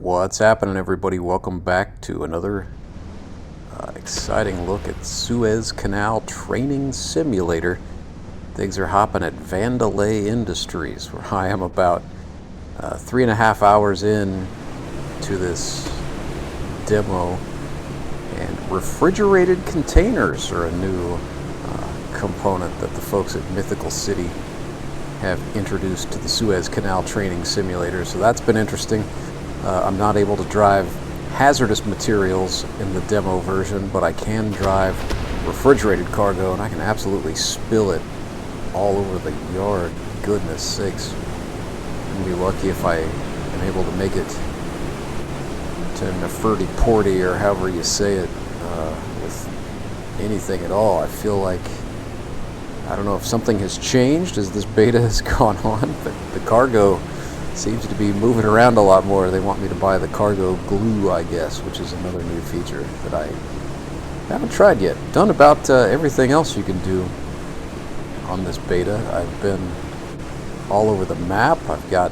What's happening, everybody? Welcome back to another exciting look at Suez Canal Training Simulator. Things are hopping at Vandalay Industries, where I am about 3.5 hours in to this demo. And refrigerated containers are a new component that the folks at Mythical City have introduced to the Suez Canal Training Simulator, so that's been interesting. I'm not able to drive hazardous materials in the demo version, but I can drive refrigerated cargo, and I can absolutely spill it all over the yard. Goodness sakes. I'm going to be lucky if I am able to make it to Nefertiti, or however you say it, with anything at all. I feel like, I don't know if something has changed as this beta has gone on, but the cargo seems to be moving around a lot more. They want me to buy the cargo glue, I guess, which is another new feature that I haven't tried yet. Done about everything else you can do on this beta. I've been all over the map. I've got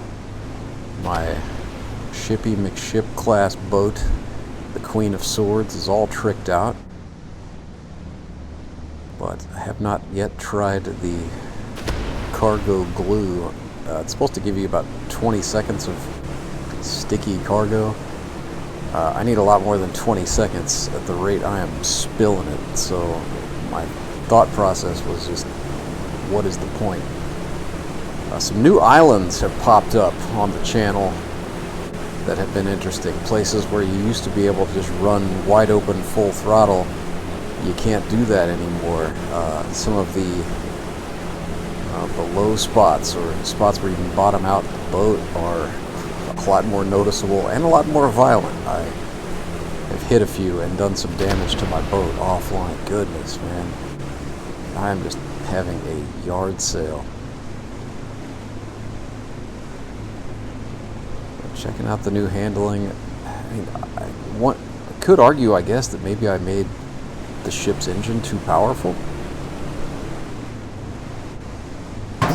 my Shippy McShip class boat, the Queen of Swords, is all tricked out. But I have not yet tried the cargo glue. It's supposed to give you about 20 seconds of sticky cargo. I need a lot more than 20 seconds at the rate I am spilling it, so my thought process was just, what is the point? Some new islands have popped up on the channel that have been interesting. Places where you used to be able to just run wide open full throttle. You can't do that anymore. Some of the low spots, or spots where you can bottom out the boat, are a lot more noticeable and a lot more violent. I have hit a few and done some damage to my boat offline. Goodness, man. I'm just having a yard sale. Checking out the new handling. I mean, I could argue, I guess, that maybe I made the ship's engine too powerful.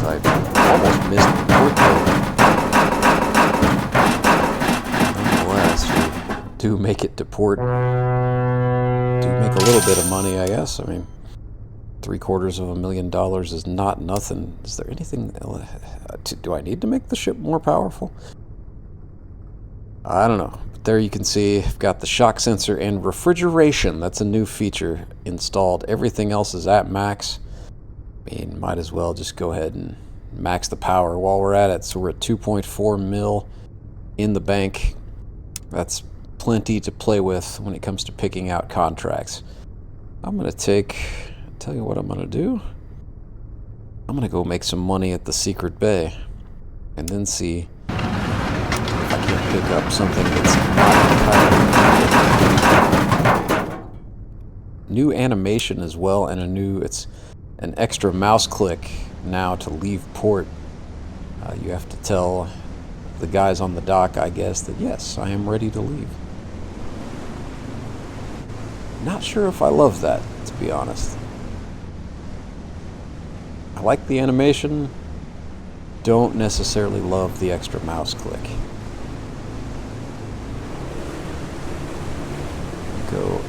I almost missed the port there. Nonetheless, you do make it to port. Do make a little bit of money, I guess. I mean, $750,000 is not nothing. Is there anything? Do I need to make the ship more powerful? I don't know. But there you can see I've got the shock sensor and refrigeration. That's a new feature installed. Everything else is at max. I mean, might as well just go ahead and max the power while we're at it. So we're at 2.4 mil in the bank. That's plenty to play with when it comes to picking out contracts. I'm going to tell you what I'm going to do. I'm going to go make some money at the Secret Bay and then see if I can pick up something that's not entirely new animation as well, and it's an extra mouse click now to leave port. You have to tell the guys on the dock, I guess, that yes, I am ready to leave. Not sure if I love that, to be honest. I like the animation, don't necessarily love the extra mouse click. Go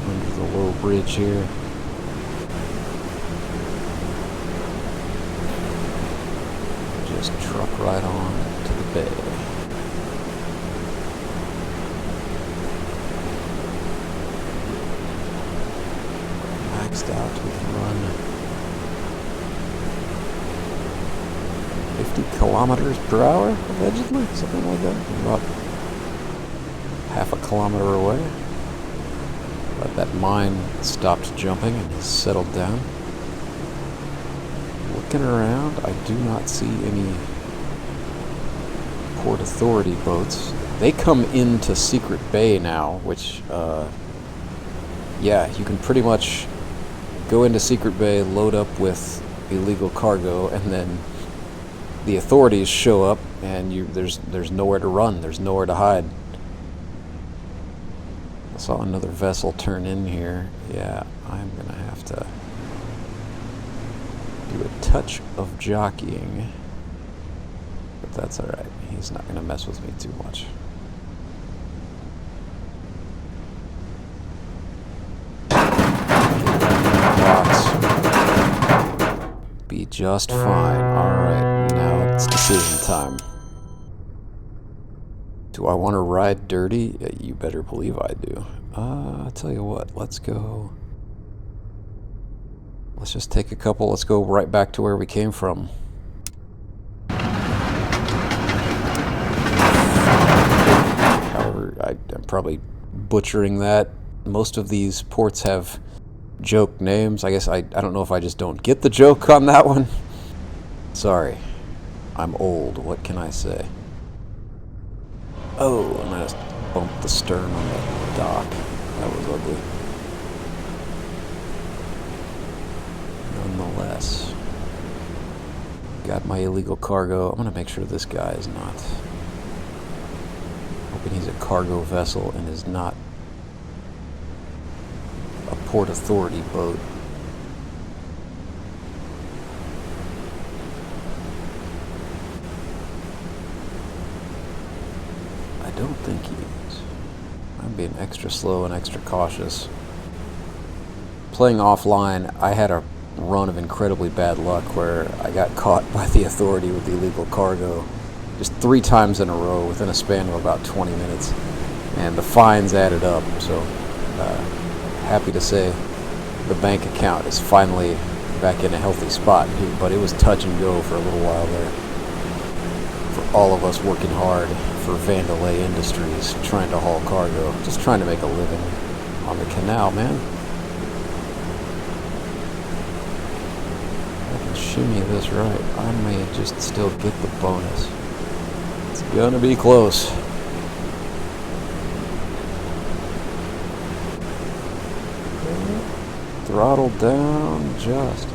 under the low bridge here. Just truck right on to the bay. Maxed out, we can run 50 kilometers per hour, allegedly, something like that. About half a kilometer away. But that mine stopped jumping and has settled down. Looking around, I do not see any Port Authority boats. They come into Secret Bay now, which, yeah, you can pretty much go into Secret Bay, load up with illegal cargo, and then the authorities show up, and there's nowhere to run, there's nowhere to hide. I saw another vessel turn in here. Yeah, I'm gonna have to do a touch of jockeying, but that's alright. He's not going to mess with me too much. just fine. Alright, now it's decision time. Do I want to ride dirty? You better believe I do. I'll tell you what, let's go. Let's just take a couple. Let's go right back to where we came from. However, I'm probably butchering that. Most of these ports have joke names. I guess I don't know if I just don't get the joke on that one. Sorry. I'm old. What can I say? Oh, and I just bumped the stern on the dock. That was ugly. Nonetheless. Got my illegal cargo. I'm gonna make sure this guy is not. Hoping he's a cargo vessel and is not a Port Authority boat. I don't think he is. I'm being extra slow and extra cautious. Playing offline, I had a run of incredibly bad luck where I got caught by the Authority with the illegal cargo just 3 times in a row within a span of about 20 minutes. And the fines added up, so happy to say the bank account is finally back in a healthy spot, but it was touch and go for a little while there. For all of us working hard for Vandalay Industries, trying to haul cargo, just trying to make a living on the canal, man. If I can shimmy this right, I may just still get the bonus. It's gonna be close. Throttle down just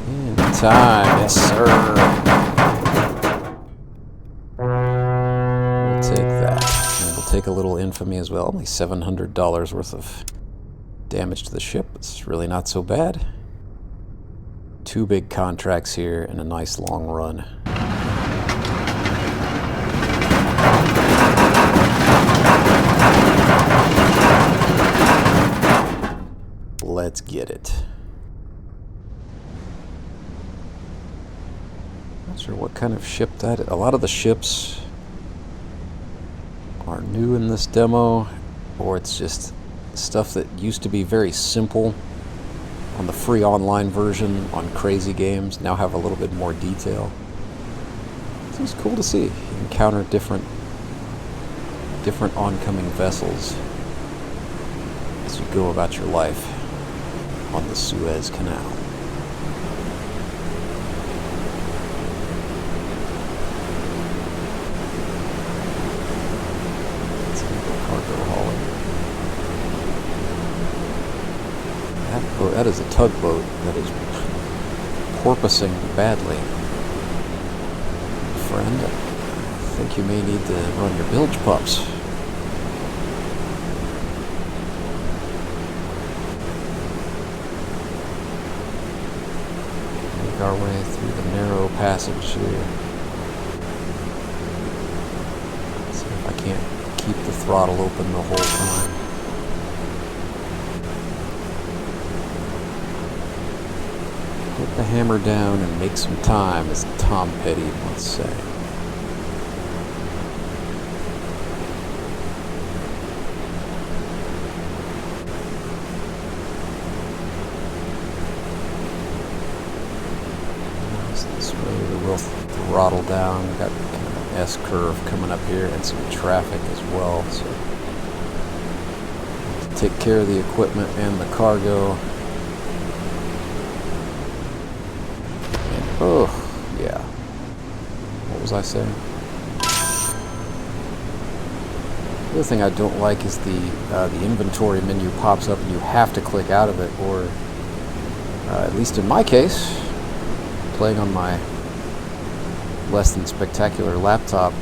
in time. Yes, sir. We'll take that. And we'll take a little infamy as well. Only $700 worth of damage to the ship. It's really not so bad. 2 big contracts here and a nice long run. Let's get it. Not sure what kind of ship that is. A lot of the ships are new in this demo, or it's just stuff that used to be very simple on the free online version on crazy games, now have a little bit more detail. It's cool to see. You encounter different oncoming vessels as you go about your life on the Suez Canal. Let's go cargo hauling. That is a tugboat that is porpoising badly. Friend, I think you may need to run your bilge pups. Make our way through the narrow passage here. See if I can't keep the throttle open the whole time. Put the hammer down and make some time, as Tom Petty once said. This way we'll throttle down. We've got kind of an S-curve coming up here and some traffic as well. So to take care of the equipment and the cargo. Oh, yeah. What was I saying? The other thing I don't like is the inventory menu pops up and you have to click out of it, or at least in my case, playing on my less than spectacular laptop,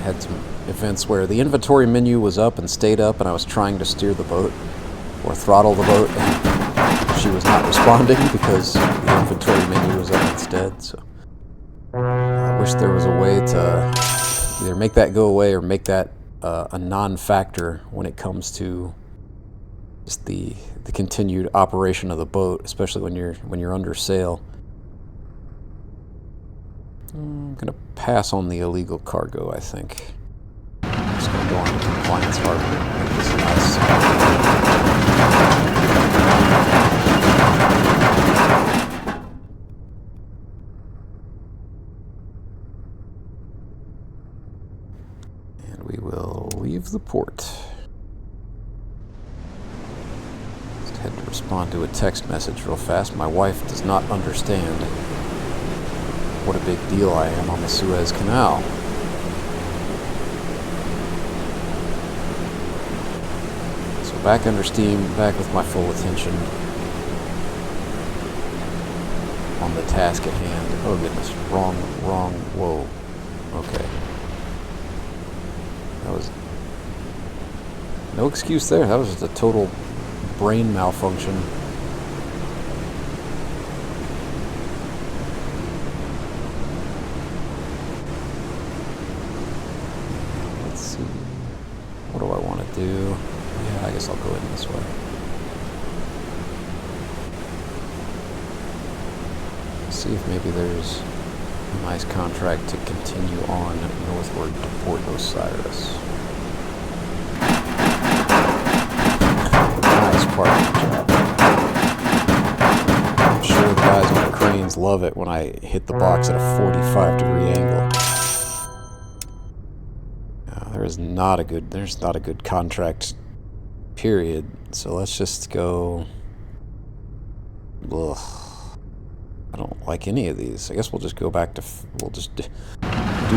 had some events where the inventory menu was up and stayed up, and I was trying to steer the boat or throttle the boat, and she was not responding because the inventory menu was up instead. So I wish there was a way to either make that go away or make that a non-factor when it comes to just the continued operation of the boat, especially when you're under sail. I'm going to pass on the illegal cargo, I think. I'm just going to go on to Compliance Harbor and make this a nice and we will leave the port. Just had to respond to a text message real fast. My wife does not understand what a big deal I am on the Suez Canal. So back under steam, back with my full attention on the task at hand. Oh goodness, wrong, whoa. Okay. That was no excuse there. That was just a total brain malfunction. Let's see. What do I want to do? Yeah, I guess I'll go in this way. See if maybe there's a nice contract to continue on northward to Port Osiris. Nice parking job. I'm sure the guys on the cranes love it when I hit the box at a 45-degree angle. There's not a good contract, period. So let's just go. Ugh. I don't like any of these. I guess we'll just go back to, we'll just do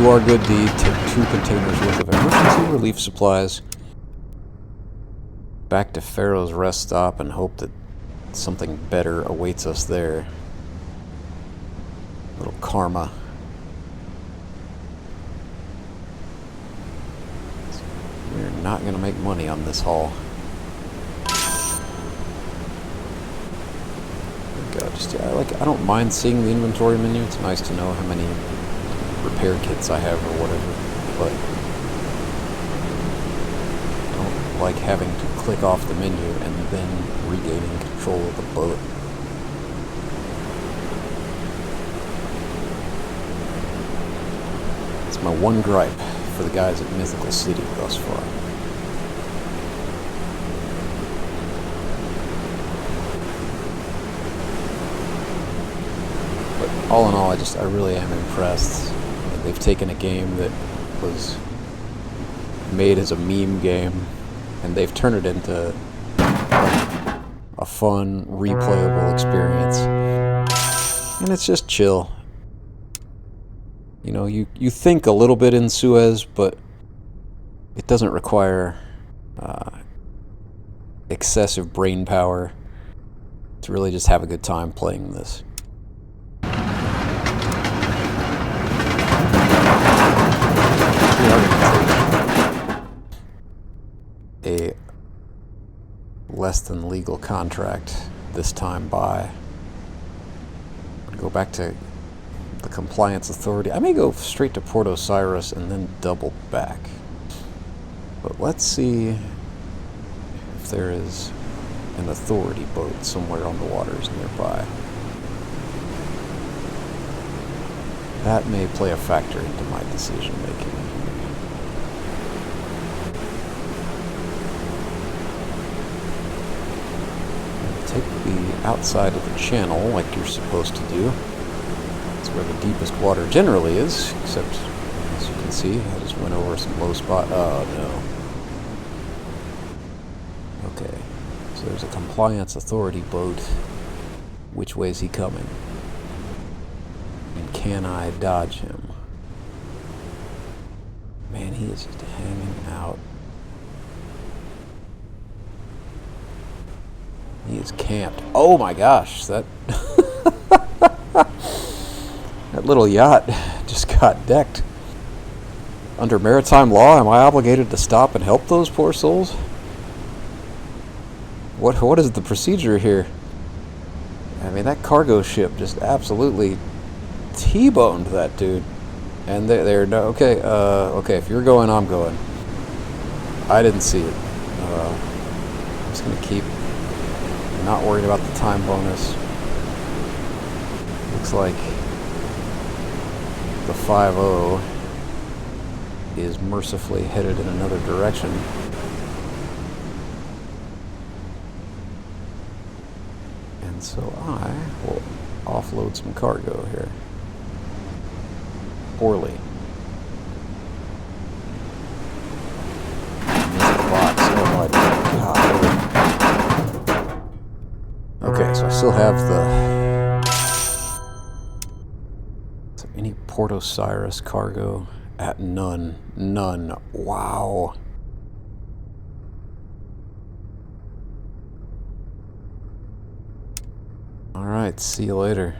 our good deed, take 2 containers worth of emergency relief supplies, back to Pharaoh's rest stop and hope that something better awaits us there. A little karma. We're not going to make money on this haul. I don't mind seeing the inventory menu. It's nice to know how many repair kits I have or whatever, but I don't like having to click off the menu and then regaining control of the boat. It's my one gripe for the guys at Mythical City thus far. All in all, I really am impressed. They've taken a game that was made as a meme game, and they've turned it into a fun, replayable experience. And it's just chill. You know, you think a little bit in Suez, but it doesn't require excessive brain power to really just have a good time playing this. A less than legal contract this time by. Go back to the Compliance Authority. I may go straight to Port Osiris and then double back. But let's see if there is an authority boat somewhere on the waters nearby. That may play a factor into my decision making. Take the outside of the channel like you're supposed to do. That's where the deepest water generally is, except as you can see, I just went over some low spot. Oh no. Okay, so there's a Compliance Authority boat. Which way is he coming? And can I dodge him? Man, he is just hanging out. He is camped. Oh my gosh, that that little yacht just got decked. Under maritime law, am I obligated to stop and help those poor souls? What is the procedure here? I mean, that cargo ship just absolutely T-boned that dude. And they're no, okay, okay, if you're going, I'm going. I didn't see it. I'm just gonna keep not worried about the time bonus. Looks like the 5-0 is mercifully headed in another direction. And so I will offload some cargo here. Poorly. Missed the box. Oh my God. Okay, so I still have the... So any Port Osiris cargo at none. None. Wow. Alright, see you later.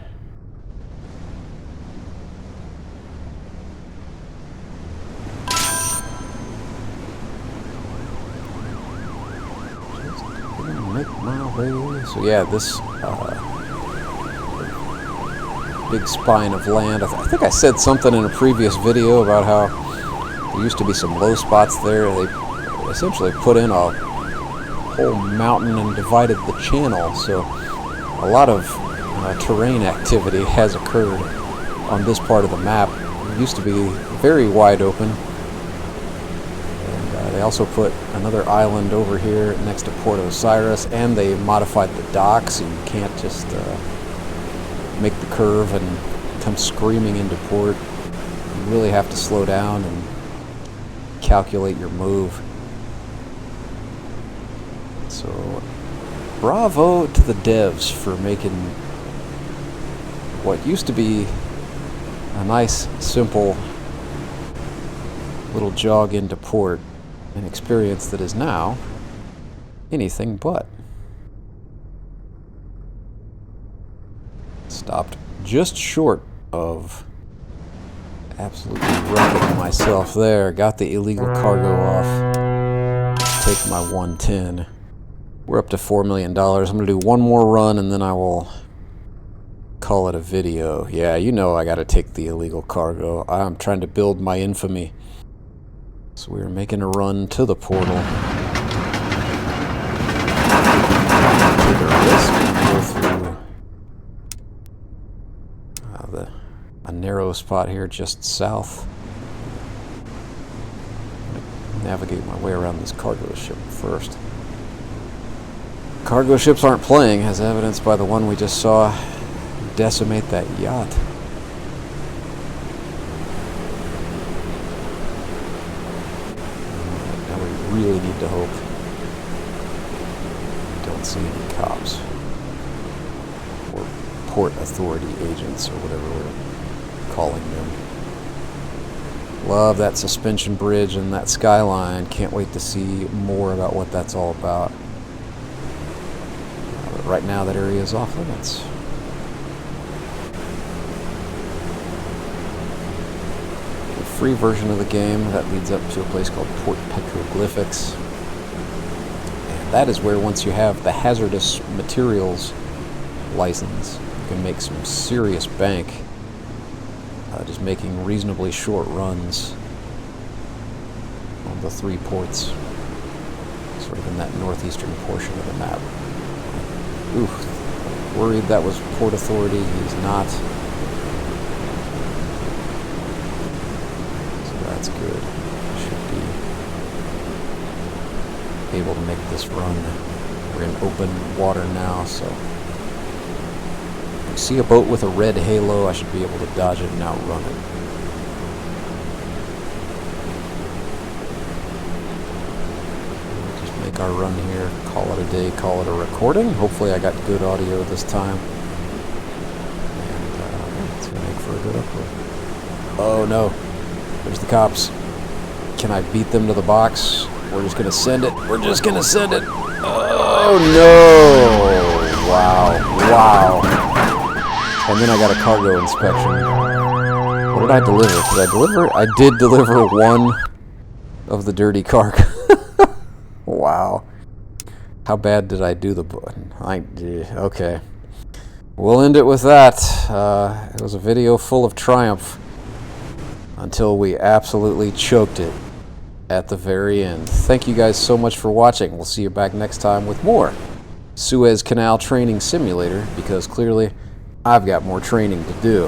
Make my way. So yeah, this big spine of land. I think I said something in a previous video about how there used to be some low spots there. They essentially put in a whole mountain and divided the channel. So a lot of terrain activity has occurred on this part of the map. It used to be very wide open. They also put another island over here next to Port Osiris, and they modified the dock so you can't just make the curve and come screaming into port. You really have to slow down and calculate your move. So, bravo to the devs for making what used to be a nice, simple little jog into port. An experience that is now anything but. Stopped just short of absolutely wrecking myself there. Got the illegal cargo off. Take my 110. We're up to $4 million. I'm going to do one more run and then I will call it a video. Yeah, you know I got to take the illegal cargo. I'm trying to build my infamy. So we're making a run to the portal. Take a risk and go through a narrow spot here just south. Navigate my way around this cargo ship first. Cargo ships aren't playing, as evidenced by the one we just saw decimate that yacht. Really need to hope we don't see any cops or port authority agents or whatever we're calling them. Love that suspension bridge and that skyline. Can't wait to see more about what that's all about. But right now that area is off limits. Free version of the game that leads up to a place called Port Petroglyphics, and that is where once you have the hazardous materials license you can make some serious bank just making reasonably short runs on the 3 ports sort of in that northeastern portion of the map. Ooh, worried that was Port Authority. He's not. That's good. Should be able to make this run. We're in open water now, so if you see a boat with a red halo, I should be able to dodge it and outrun it. Just make our run here, call it a day, call it a recording. Hopefully I got good audio this time. And it's going to make for a good upload. Oh no. There's the cops. Can I beat them to the box? We're just going to send it. We're just going to send it. Oh, no. Wow. Wow. And then I got a cargo inspection. What did I deliver? Did I deliver? I did deliver one of the dirty cargo. Wow. How bad did I do the... Okay. We'll end it with that. It was a video full of triumph. Until we absolutely choked it at the very end. Thank you guys so much for watching. We'll see you back next time with more Suez Canal Training Simulator, because clearly I've got more training to do.